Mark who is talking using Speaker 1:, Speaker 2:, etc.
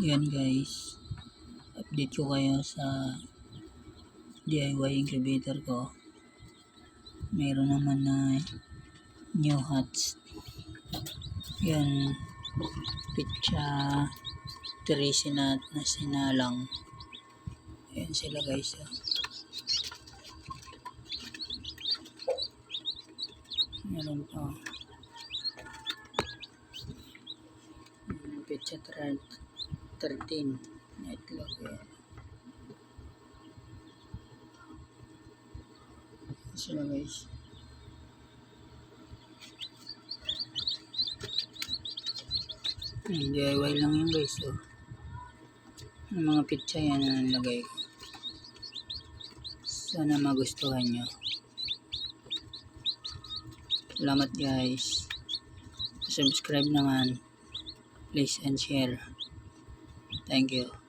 Speaker 1: Yan guys, update ko kayo sa DIY incubator ko. Mayroon naman na new hats. Yan, pitcha 3 na sinalang. Yan sila guys. Meron pa. Pitcha 13 na itlog. Yan sila guys. DIY lang yun guys. So, yung mga pitcha yan na nilagay ko. Sana magustuhan nyo. Salamat guys. Subscribe naman. Please and share. Thank you.